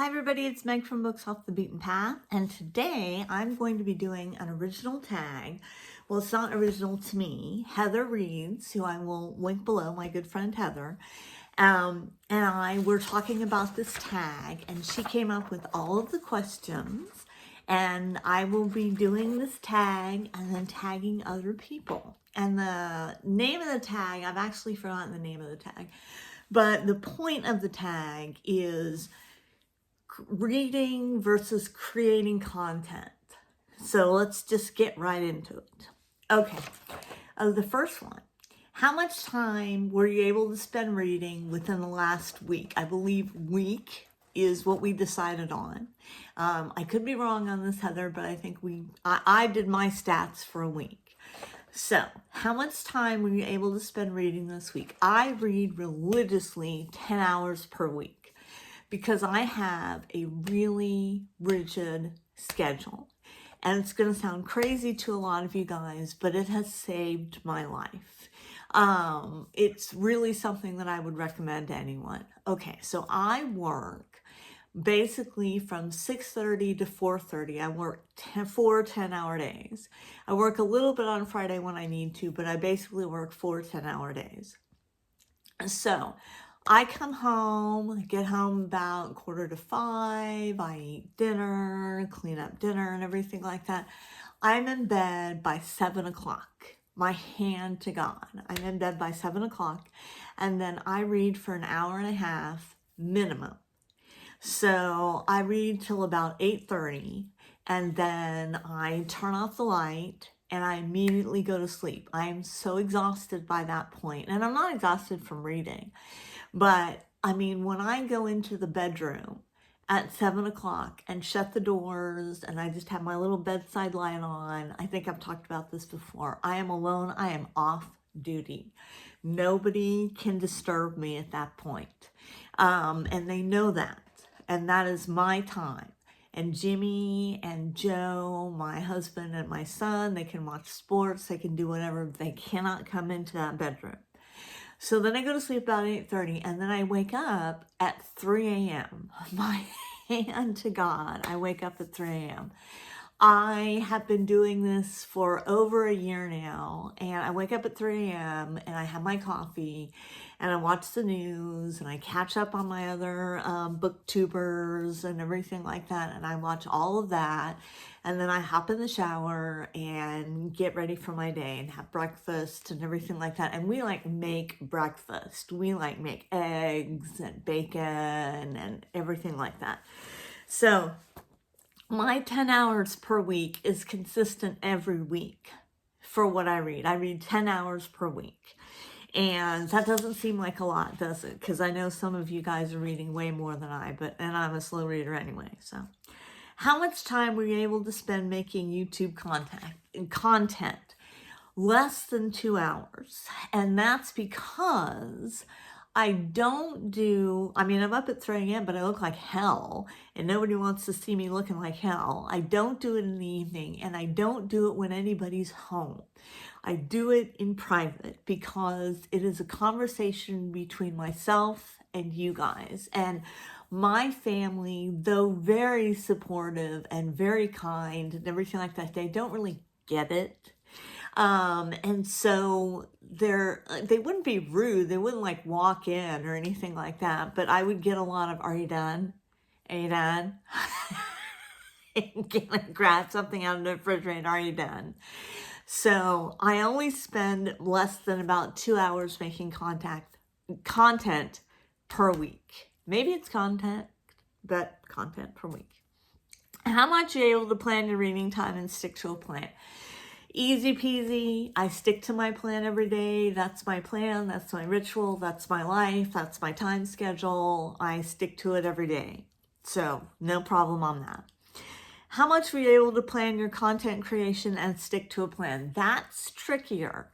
Hi everybody, it's Meg from Books Off the Beaten Path, and today I'm going to be doing an original tag. Well, it's not original to me. Heather Reads, who I will link below, my good friend Heather, and I were talking about this tag, and she came up with all of the questions, and I will be doing this tag and then tagging other people. And the name of the tag, I've actually forgotten the name of the tag, but the point of the tag is reading versus creating content. So let's just get right into it. Okay, the first one. How much time were you able to spend reading within the last week? I believe week is what we decided on. I could be wrong on this, Heather, but I think I did my stats for a week. So, how much time were you able to spend reading this week? I read religiously 10 hours per week, because I have a really rigid schedule. And it's going to sound crazy to a lot of you guys, but it has saved my life. It's really something that I would recommend to anyone. Okay, so I work basically from 6:30 to 4:30. I work 4 10-hour days. I work a little bit on Friday when I need to, but I basically work 4 10-hour days. So I come home, get home about 4:45, I eat dinner, clean up dinner and everything like that. I'm in bed by 7 o'clock. My hand to God. I'm in bed by 7 o'clock, and then I read for an hour and a half minimum. So I read till about 8:30, and then I turn off the light and I immediately go to sleep. I am so exhausted by that point, and I'm not exhausted from reading, but I mean, when I go into the bedroom at 7 o'clock and shut the doors and I just have my little bedside light on, I think I've talked about this before. I am alone. I am off duty. Nobody can disturb me at that point. And they know that. And that is my time. And Jimmy and Joe, my husband and my son, they can watch sports. They can do whatever. They cannot come into that bedroom. So then I go to sleep about 8:30, and then I wake up at 3 a.m. My hand to God, I wake up at 3 a.m. I have been doing this for over a year now, and I wake up at 3 a.m. and I have my coffee and I watch the news and I catch up on my other booktubers and everything like that, and I watch all of that, and then I hop in the shower and get ready for my day and have breakfast and everything like that. And we make breakfast. We make eggs and bacon and everything like that. So my 10 hours per week is consistent every week for what I read. I read 10 hours per week. And that doesn't seem like a lot, does it? Because I know some of you guys are reading way more than and I'm a slow reader anyway. So how much time were you able to spend making YouTube content? Less than 2 hours. And that's because I'm up at 3 a.m., but I look like hell, and nobody wants to see me looking like hell. I don't do it in the evening, and I don't do it when anybody's home. I do it in private because it is a conversation between myself and you guys. And my family, though very supportive and very kind and everything like that, they don't really get it. And so they wouldn't be rude. They wouldn't walk in or anything like that, but I would get a lot of, "Are you done? Are you done?" And grab something out of the refrigerator. "Are you done?" So I only spend less than about 2 hours making content per week. Maybe it's content, but content per week. How much are you able to plan your reading time and stick to a plan? Easy peasy. I stick to my plan every day. That's my plan. That's my ritual. That's my life. That's my time schedule. I stick to it every day. So no problem on that. How much were you able to plan your content creation and stick to a plan? That's trickier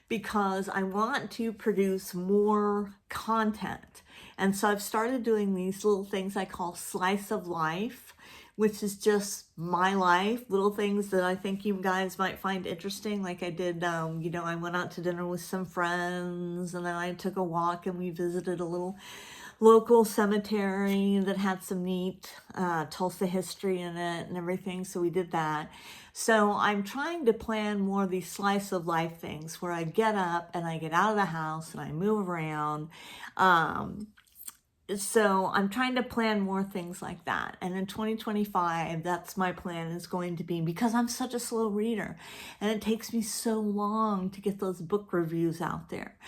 because I want to produce more content. And so I've started doing these little things I call slice of life, which is just my life, little things that I think you guys might find interesting. Like I did, I went out to dinner with some friends, and then I took a walk and we visited a little local cemetery that had some neat Tulsa history in it and everything. So we did that. So I'm trying to plan more of these slice of life things where I get up and I get out of the house and I move around. So I'm trying to plan more things like that. And in 2025, that's my plan is going to be, because I'm such a slow reader and it takes me so long to get those book reviews out there.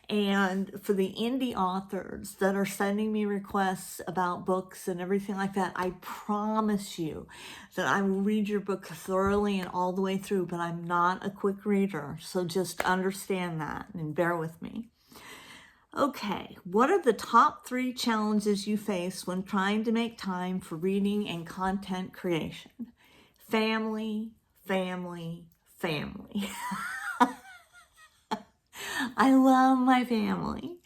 And for the indie authors that are sending me requests about books and everything like that, I promise you that I will read your book thoroughly and all the way through, but I'm not a quick reader. So just understand that and bear with me. Okay, what are the top 3 challenges you face when trying to make time for reading and content creation? Family, family, family. I love my family.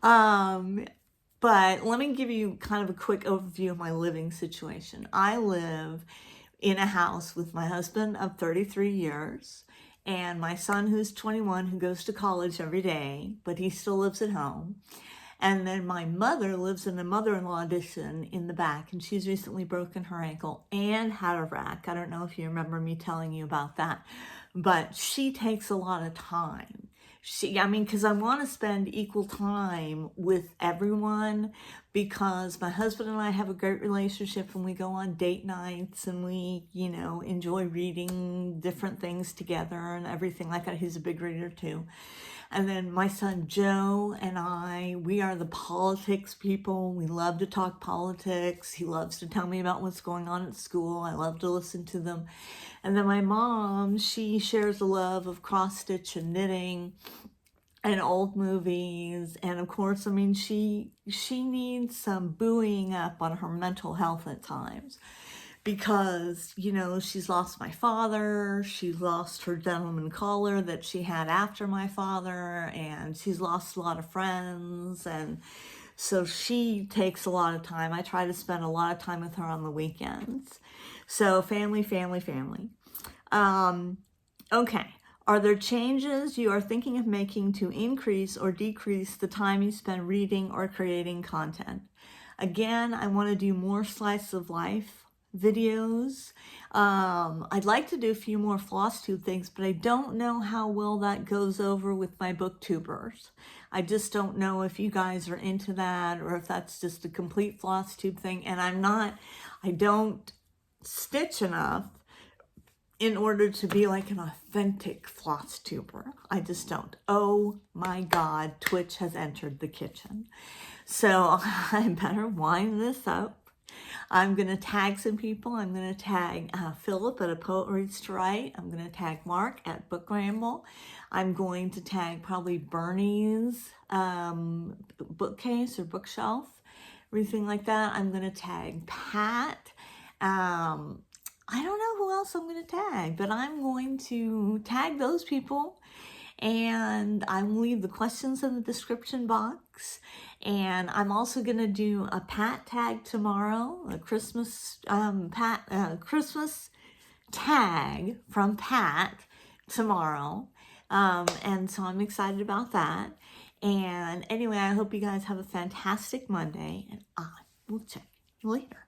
But let me give you kind of a quick overview of my living situation. I live in a house with my husband of 33 years and my son who's 21 who goes to college every day, but he still lives at home. And then my mother lives in a mother-in-law addition in the back, and she's recently broken her ankle and had a wreck. I don't know if you remember me telling you about that, but she takes a lot of time. Because I want to spend equal time with everyone, because my husband and I have a great relationship and we go on date nights and we, enjoy reading different things together and everything like that. He's a big reader too. And then my son Joe and we are the politics people. We love to talk politics. He loves to tell me about what's going on at school. I love to listen to them. And then my mom, she shares a love of cross-stitch and knitting and old movies. And of course, she needs some buoying up on her mental health at times. Because, she's lost my father, she lost her gentleman caller that she had after my father, and she's lost a lot of friends, and so she takes a lot of time. I try to spend a lot of time with her on the weekends. So family, family, family. Okay. Are there changes you are thinking of making to increase or decrease the time you spend reading or creating content? Again, I want to do more slice of life videos. I'd like to do a few more floss tube things, but I don't know how well that goes over with my booktubers. I just don't know if you guys are into that or if that's just a complete floss tube thing. And I don't stitch enough in order to be like an authentic floss tuber. I just don't. Oh my God, Twitch has entered the kitchen. So I better wind this up. I'm going to tag some people. I'm going to tag Philip at A Poet Reads to Write. I'm going to tag Mark at Book Ramble. I'm going to tag probably Bernie's bookcase or bookshelf, everything like that. I'm going to tag Pat. I don't know who else I'm going to tag, but I'm going to tag those people. And I will leave the questions in the description box. And I'm also going to do a Pat tag tomorrow, a Christmas Christmas tag from Pat tomorrow. And so I'm excited about that. And anyway, I hope you guys have a fantastic Monday, and I will check you later.